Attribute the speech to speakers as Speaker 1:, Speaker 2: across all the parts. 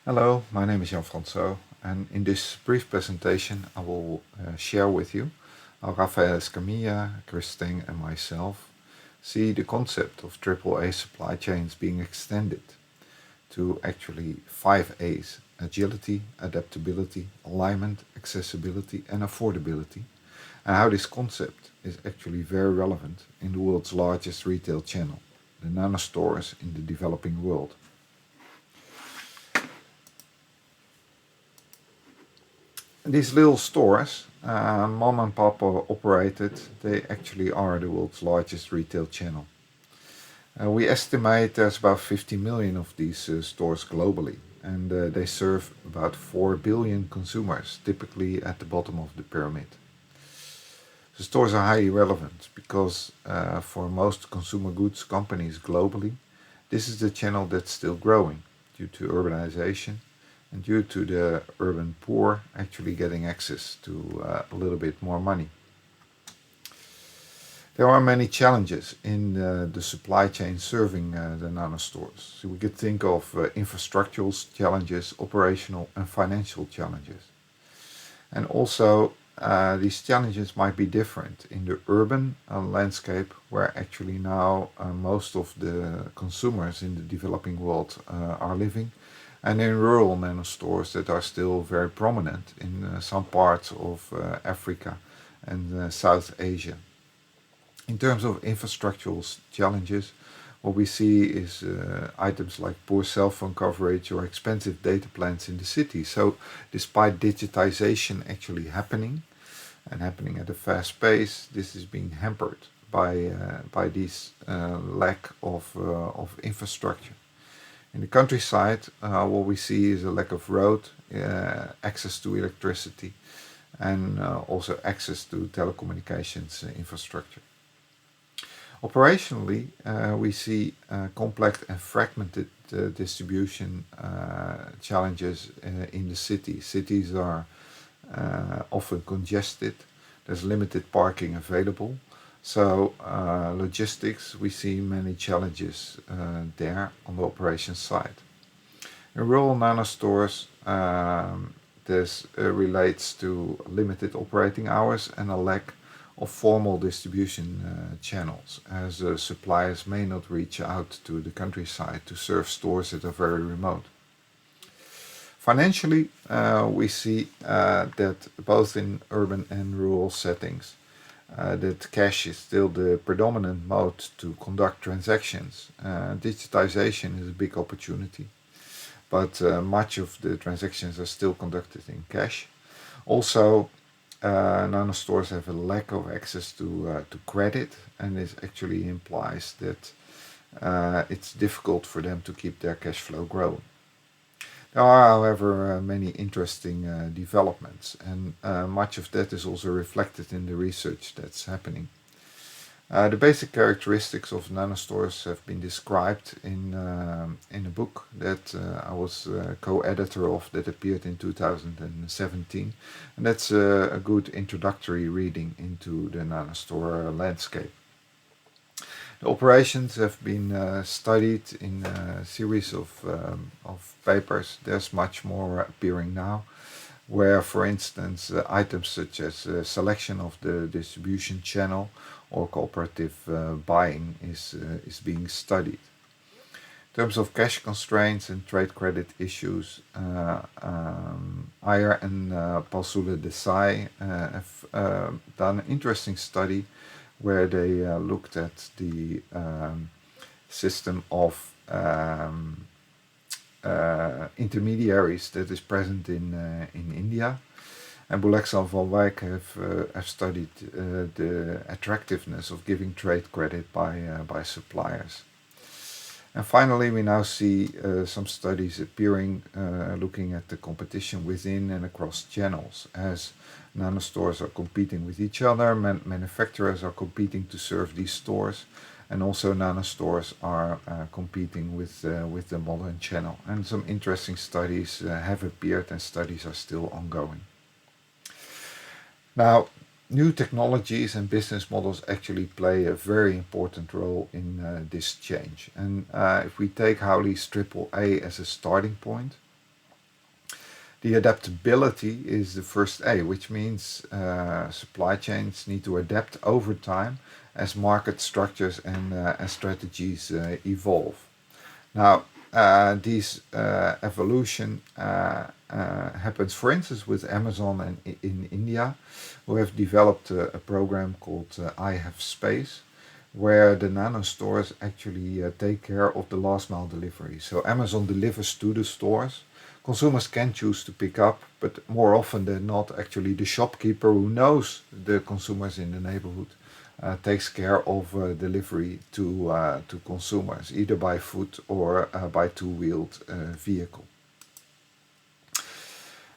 Speaker 1: Hello, my name is Jan Franso, and in this brief presentation I will share with you how Rafael Escamilla, Christine and myself see the concept of AAA supply chains being extended to actually 5 A's: agility, adaptability, alignment, accessibility and affordability, and how this concept is actually very relevant in the world's largest retail channel, the nanostores in the developing world. These little stores, mom and pop operated, they actually are the world's largest retail channel. We estimate there's about 50 million of these stores globally, and they serve about 4 billion consumers, typically at the bottom of the pyramid. The stores are highly relevant because for most consumer goods companies globally, this is the channel that's still growing due to urbanization and due to the urban poor actually getting access to a little bit more money. There are many challenges in the supply chain serving the nano stores. So we could think of infrastructural challenges, operational and financial challenges. And also these challenges might be different in the urban landscape, where actually now most of the consumers in the developing world are living, and in rural nano stores that are still very prominent in some parts of Africa and South Asia. In terms of infrastructural challenges, what we see is items like poor cell phone coverage or expensive data plans in the city. So despite digitization actually happening and happening at a fast pace, this is being hampered by this lack of infrastructure. In the countryside, what we see is a lack of road, access to electricity, and also access to telecommunications infrastructure. Operationally, we see complex and fragmented distribution challenges in the city. Cities are often congested, there's limited parking available. So logistics, we see many challenges there on the operations side. In rural nano stores, this relates to limited operating hours and a lack of formal distribution channels, as suppliers may not reach out to the countryside to serve stores that are very remote. Financially, we see that both in urban and rural settings, that cash is still the predominant mode to conduct transactions. Digitization is a big opportunity, but much of the transactions are still conducted in cash. Also, nano stores have a lack of access to credit, and this actually implies that it's difficult for them to keep their cash flow growing. There are, however, many interesting developments, and much of that is also reflected in the research that's happening. The basic characteristics of nanostores have been described in a book that I was co-editor of, that appeared in 2017, and that's a good introductory reading into the nanostore landscape. The operations have been studied in a series of papers. There's much more appearing now, where, for instance, items such as selection of the distribution channel or cooperative buying is being studied. In terms of cash constraints and trade credit issues, Ayer and Paul Desai have done an interesting study where they looked at the system of intermediaries that is present in India. And Bulek and Van Wijk have studied the attractiveness of giving trade credit by suppliers. And finally, we now see some studies appearing looking at the competition within and across channels, as nano stores are competing with each other, manufacturers are competing to serve these stores, and also nano stores are competing with the modern channel. And some interesting studies have appeared, and studies are still ongoing. Now, new technologies and business models actually play a very important role in this change. And if we take Howley's AAA as a starting point, The adaptability is the first A, which means supply chains need to adapt over time as market structures and strategies evolve. Now, these evolution happens, for instance, with Amazon and in India, who have developed a program called I Have Space, where the nanostores actually take care of the last mile delivery. So Amazon delivers to the stores. Consumers can choose to pick up, but more often than not, actually the shopkeeper who knows the consumers in the neighborhood takes care of delivery to consumers, either by foot or by two-wheeled vehicle.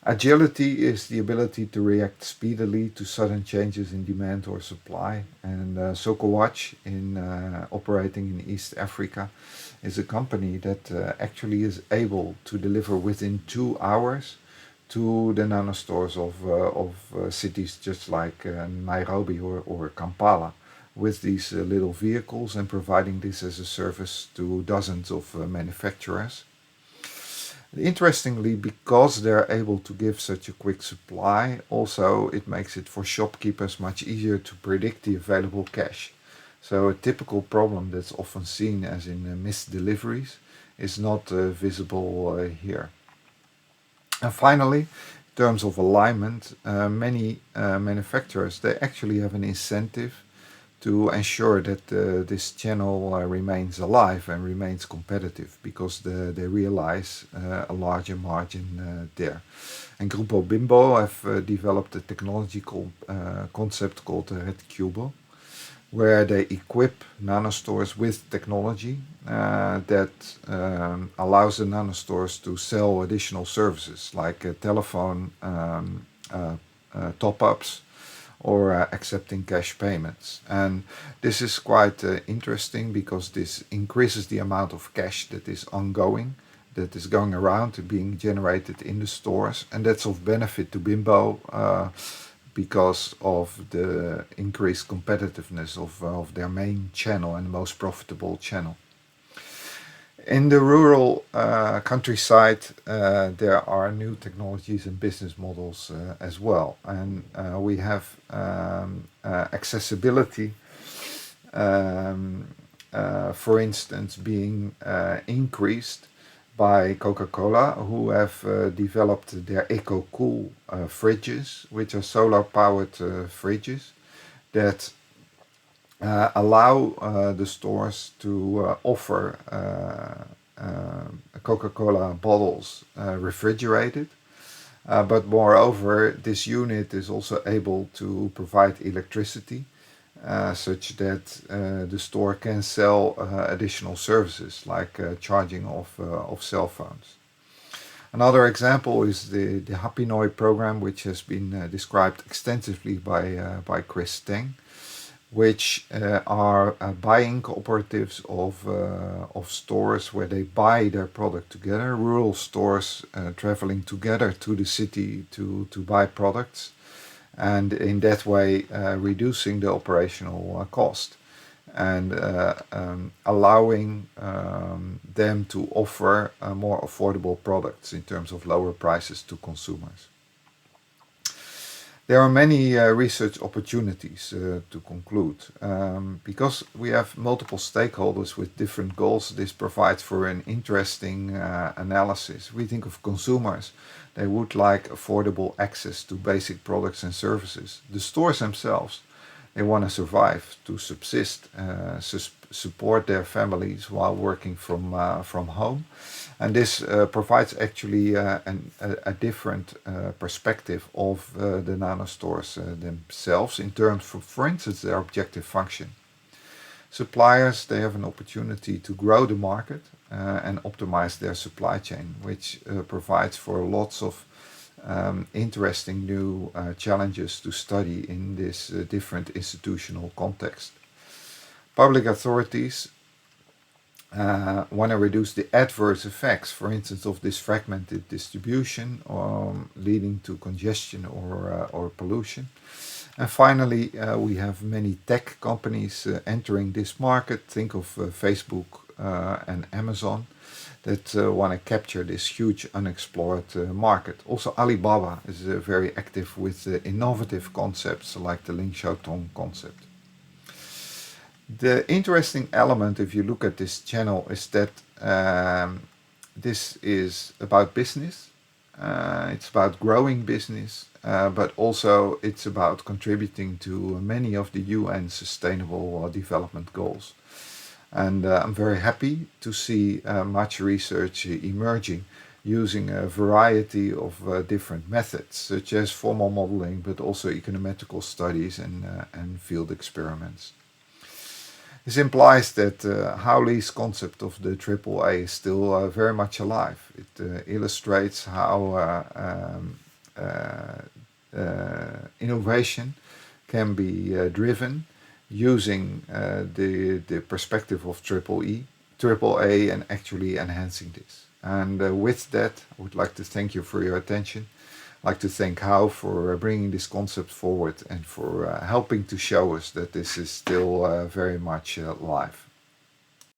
Speaker 1: Agility is the ability to react speedily to sudden changes in demand or supply. And Sokowatch, operating in East Africa, is a company that actually is able to deliver within 2 hours to the nanostores of cities just like Nairobi or Kampala, with these little vehicles, and providing this as a service to dozens of manufacturers. Interestingly, because they're able to give such a quick supply, also it makes it for shopkeepers much easier to predict the available cash. So a typical problem that's often seen as in missed deliveries is not visible here. And finally, in terms of alignment, many manufacturers, they actually have an incentive to ensure that this channel remains alive and remains competitive, because they realize a larger margin there. And Grupo Bimbo have developed a technology concept called Red Cubo, where they equip nanostores with technology that allows the nanostores to sell additional services like telephone top-ups or accepting cash payments. And this is quite interesting, because this increases the amount of cash that is ongoing, that is going around and being generated in the stores, and that's of benefit to Bimbo because of the increased competitiveness of their main channel and most profitable channel. In the rural countryside, there are new technologies and business models as well. And we have accessibility, for instance, being increased by Coca-Cola, who have developed their EcoCool fridges, which are solar-powered fridges that allow the stores to offer Coca-Cola bottles refrigerated. But moreover, this unit is also able to provide electricity such that the store can sell additional services like charging of cell phones. Another example is the Hapinoi program, which has been described extensively by Chris Teng, which are buying cooperatives of stores where they buy their product together, rural stores traveling together to the city to buy products, and in that way reducing the operational cost and allowing them to offer more affordable products in terms of lower prices to consumers. There are many research opportunities to conclude. Because we have multiple stakeholders with different goals, this provides for an interesting analysis. We think of consumers. They would like affordable access to basic products and services. The stores themselves, they want to survive, to subsist, support their families while working from home. And this provides actually a different perspective of the nanostores themselves in terms of, for instance, their objective function. Suppliers, they have an opportunity to grow the market and optimize their supply chain, which provides for lots of interesting new challenges to study in this different institutional context. Public authorities want to reduce the adverse effects, for instance, of this fragmented distribution leading to congestion or pollution. And finally, we have many tech companies entering this market. Think of Facebook and Amazon. that want to capture this huge unexplored market. Also, Alibaba is very active with innovative concepts like the Ling Xiaotong concept. The interesting element, if you look at this channel, is that this is about business. It's about growing business, but also it's about contributing to many of the UN Sustainable Development Goals. And I'm very happy to see much research emerging using a variety of different methods, such as formal modeling, but also econometrical studies and field experiments. This implies that Howley's concept of the AAA is still very much alive. It illustrates how innovation can be driven using the perspective of AAA, and actually enhancing this. And with that, I would like to thank you for your attention. I'd like to thank Hao for bringing this concept forward and for helping to show us that this is still very much live.